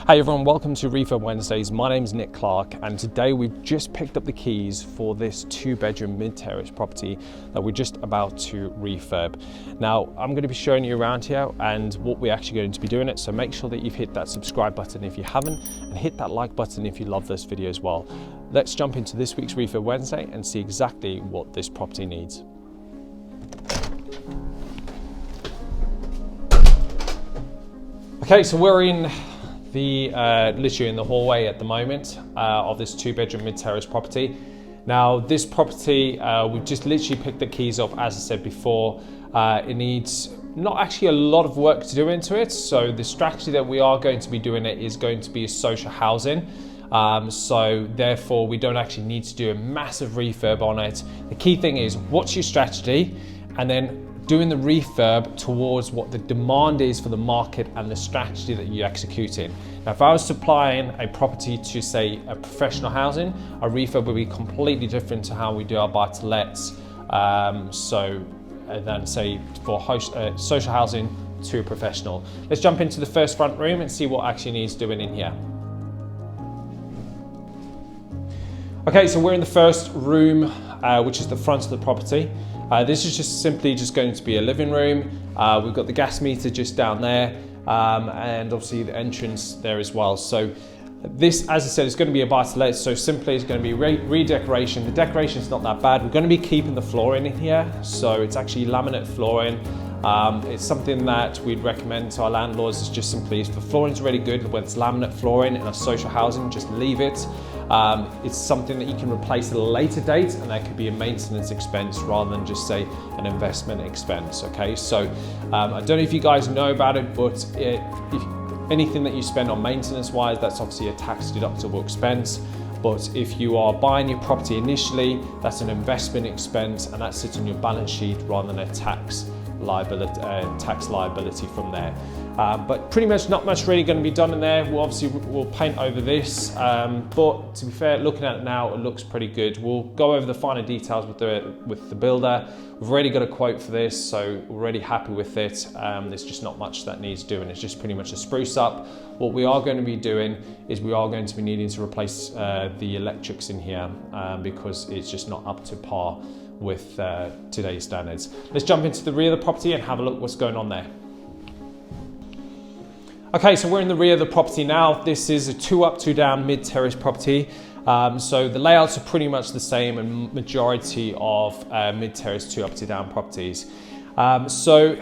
Hey everyone, welcome to Refurb Wednesdays. My name's Nic Clark, and today we've just picked up the keys for this 2-bedroom mid-terrace property that we're just about to refurb. Now, I'm going to be showing you around here and what we're actually going to be doing it, so make sure that you've hit that subscribe button if you haven't, and hit that like button if you love this video as well. Let's jump into this week's Refurb Wednesday and see exactly what this property needs. Okay, so we're in the literally in the hallway at the moment of this 2-bedroom mid-terrace property. Now this property, we've just literally picked the keys up. As I said before, it needs not actually a lot of work to do into it, so the strategy that we are going to be doing it is going to be a social housing, so therefore we don't actually need to do a massive refurb on it. The key thing is, what's your strategy, and then doing the refurb towards what the demand is for the market and the strategy that you're executing. Now, if I was supplying a property to, say, a professional housing, a refurb would be completely different to how we do our buy-to-lets. Then say for social housing to a professional. Let's jump into the first front room and see what actually needs doing in here. Okay, so we're in the first room, which is the front of the property. This is just simply going to be a living room. We've got the gas meter just down there, and obviously the entrance there as well. So this, as I said, is going to be a buy-to-let, so simply it's going to be redecoration. The decoration is not that bad. We're going to be keeping the flooring in here, so it's actually laminate flooring. It's something that we'd recommend to our landlords. Is just simply, if the flooring's really good, when it's laminate flooring in a social housing, just leave it. It's something that you can replace at a later date, and that could be a maintenance expense rather than just say an investment expense. Okay, so I don't know if you guys know about it, but if anything that you spend on maintenance wise, that's obviously a tax deductible expense. But if you are buying your property initially, that's an investment expense, and that sits on your balance sheet rather than a tax liability from there. But pretty much not much really going to be done in there. We'll paint over this, but to be fair, looking at it now, it looks pretty good. We'll go over the finer details with the builder. We've already got a quote for this, so we're already happy with it. There's just not much that needs doing. It's just pretty much a spruce up. What we are going to be doing is we are going to be needing to replace the electrics in here because it's just not up to par with today's standards. Let's jump into the rear of the property and have a look what's going on there. Okay, so we're in the rear of the property now. This is a 2-up, 2-down mid-terrace property. So the layouts are pretty much the same in majority of mid-terrace 2-up, 2-down properties. So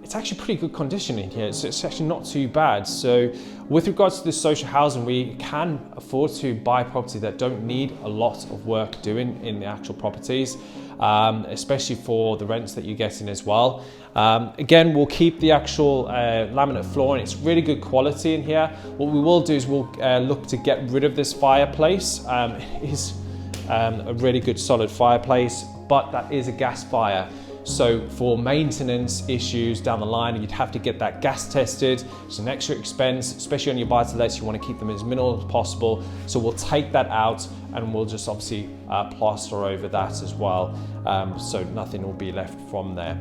it's actually pretty good condition in here. It's actually not too bad. So with regards to the social housing, we can afford to buy property that don't need a lot of work doing in the actual properties, especially for the rents that you're getting as well. Again, we'll keep the actual laminate flooring. It's really good quality in here. What we will do is we'll look to get rid of this fireplace. It is a really good solid fireplace, but that is a gas fire. So for maintenance issues down the line, you'd have to get that gas tested. It's an extra expense, especially on your buy-to-lets. You want to keep them as minimal as possible. So we'll take that out, and we'll just obviously plaster over that as well. So nothing will be left from there.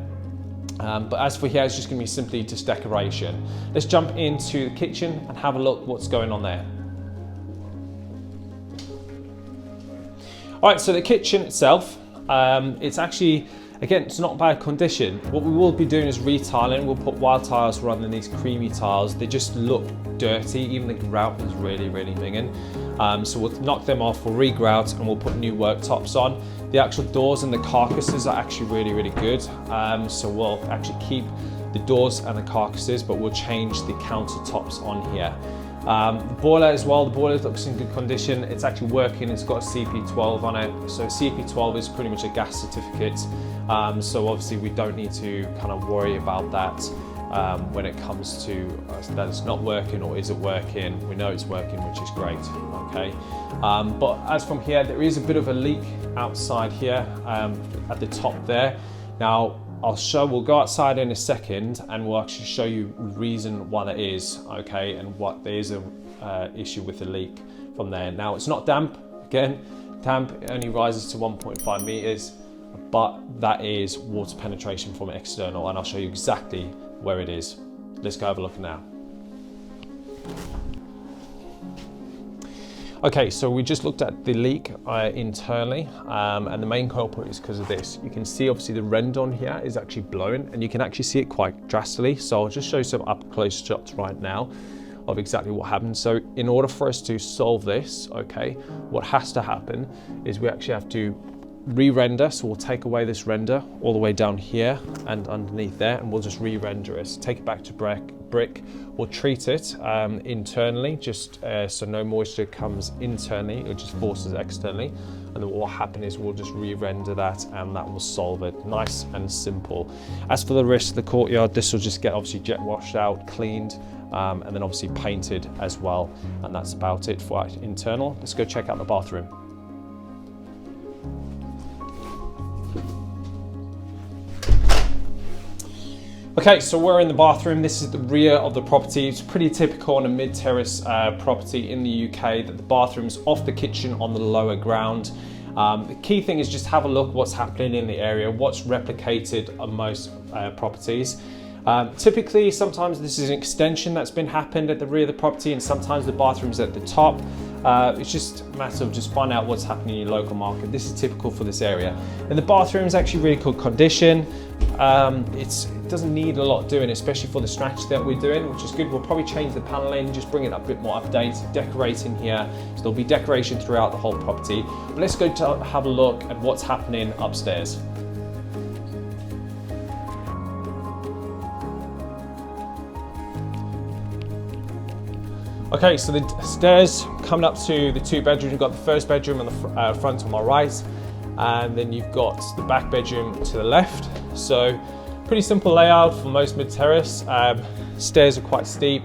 But as for here, it's just going to be simply just decoration. Let's jump into the kitchen and have a look what's going on there. All right, so the kitchen itself, it's actually, again, it's not bad condition. What we will be doing is retiling. We'll put wild tiles rather than these creamy tiles. They just look dirty. Even the grout is really, really minging. So we'll knock them off, we'll re-grout, and we'll put new worktops on. The actual doors and the carcasses are actually really, really good. So we'll actually keep the doors and the carcasses, but we'll change the countertops on here. The boiler as well, the boiler looks in good condition. It's actually working, it's got a CP12 on it. So CP12 is pretty much a gas certificate. So obviously we don't need to kind of worry about that when it comes to that it's not working or is it working. We know it's working, which is great, okay? But as from here, there is a bit of a leak outside here at the top there. Now, we'll go outside in a second and we'll actually show you the reason why that is, okay, and what there is a issue with the leak from there. Now, it's not damp. Again, damp only rises to 1.5 meters, but that is water penetration from external, and I'll show you exactly where it is. Let's go have a look now. Okay, so we just looked at the leak internally, and the main culprit is because of this. You can see obviously the render on here is actually blown, and you can actually see it quite drastically. So I'll just show you some up close shots right now of exactly what happened. So in order for us to solve this, okay, what has to happen is we actually have to re-render. So we'll take away this render all the way down here and underneath there, and we'll just re-render it. So take it back to brick. We'll treat it internally, just so no moisture comes internally, it just forces externally. And then what will happen is we'll just re-render that, and that will solve it. Nice and simple. As for the rest of the courtyard, this will just get obviously jet washed out, cleaned, and then obviously painted as well. And that's about it for our internal. Let's go check out the bathroom. Okay, so we're in the bathroom. This is the rear of the property. It's pretty typical on a mid-terrace property in the UK that the bathroom's off the kitchen on the lower ground. The key thing is just have a look what's happening in the area, what's replicated on most properties. Typically, sometimes this is an extension that's been happened at the rear of the property, and sometimes the bathroom's at the top. It's just a matter of just finding out what's happening in your local market. This is typical for this area. And the bathroom is actually really good condition. It doesn't need a lot doing, especially for the strategy that we're doing, which is good. We'll probably change the paneling, just bring it up a bit more update, decorating here. So there'll be decoration throughout the whole property. But let's go to have a look at what's happening upstairs. Okay, so the stairs coming up to the 2 bedrooms. You've got the first bedroom on the front on my right, and then you've got the back bedroom to the left. So pretty simple layout for most mid-terrace. Stairs are quite steep.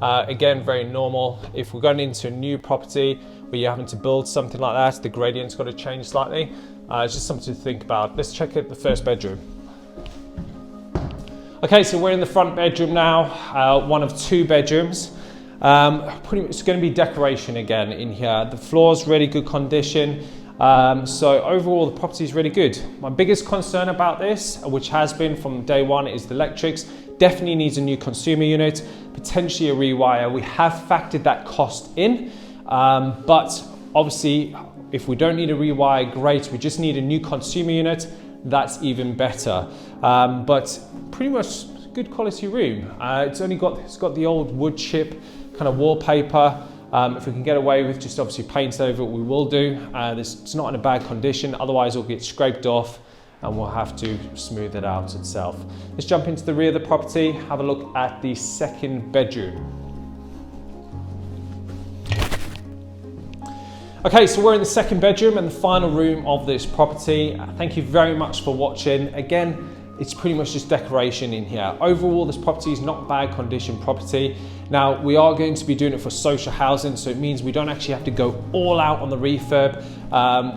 Again, very normal. If we're going into a new property where you're having to build something like that, the gradient's got to change slightly. It's just something to think about. Let's check out the first bedroom. Okay, so we're in the front bedroom now, one of 2 bedrooms. Pretty much it's going to be decoration again in here. The floor's really good condition. So overall the property is really good. My biggest concern about this, which has been from day one, is the electrics. Definitely needs a new consumer unit, potentially a rewire. We have factored that cost in, but obviously if we don't need a rewire, great. We just need a new consumer unit, that's even better. But pretty much good quality room. It's got the old wood chip kind of wallpaper. If we can get away with just obviously paint over it, we will do. It's not in a bad condition, otherwise it'll get scraped off and we'll have to smooth it out itself. Let's jump into the rear of the property, have a look at the second bedroom. Okay, so we're in the second bedroom and the final room of this property. Thank you very much for watching. Again, it's pretty much just decoration in here. Overall, this property is not bad condition property. Now, we are going to be doing it for social housing, so it means we don't actually have to go all out on the refurb.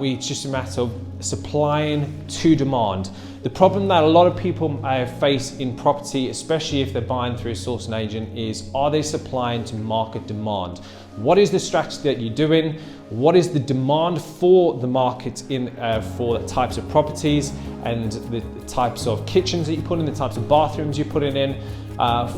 It's just a matter of supplying to demand. The problem that a lot of people face in property, especially if they're buying through a sourcing agent, is are they supplying to market demand? What is the strategy that you're doing? What is the demand for the market for the types of properties and the types of kitchens that you put in, the types of bathrooms you're putting in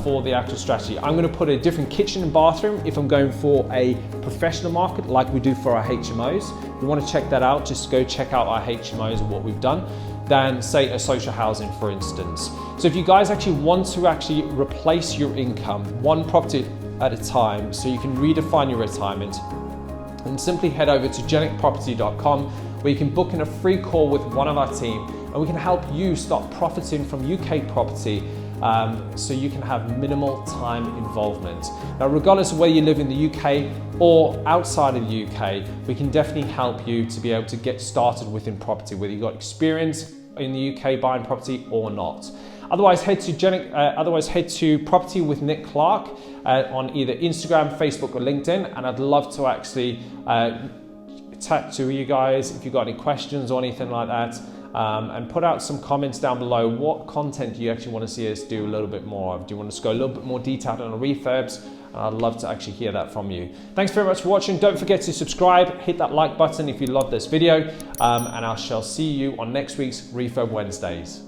for the actual strategy? I'm going to put a different kitchen and bathroom if I'm going for a professional market like we do for our HMOs. If you want to check that out, just go check out our HMOs and what we've done, than say a social housing, for instance. So if you guys actually want to actually replace your income one property at a time so you can redefine your retirement, and simply head over to jenicproperty.com where you can book in a free call with one of our team and we can help you start profiting from UK property so you can have minimal time involvement. Now, regardless of where you live in the UK or outside of the UK, we can definitely help you to be able to get started within property, whether you've got experience in the UK buying property or not. Otherwise, head to Property with Nic Clark on either Instagram, Facebook, or LinkedIn, and I'd love to actually chat to you guys if you've got any questions or anything like that, and put out some comments down below. What content do you actually want to see us do a little bit more of? Do you want us to go a little bit more detailed on the refurbs? And I'd love to actually hear that from you. Thanks very much for watching. Don't forget to subscribe, hit that like button if you love this video, and I shall see you on next week's Refurb Wednesdays.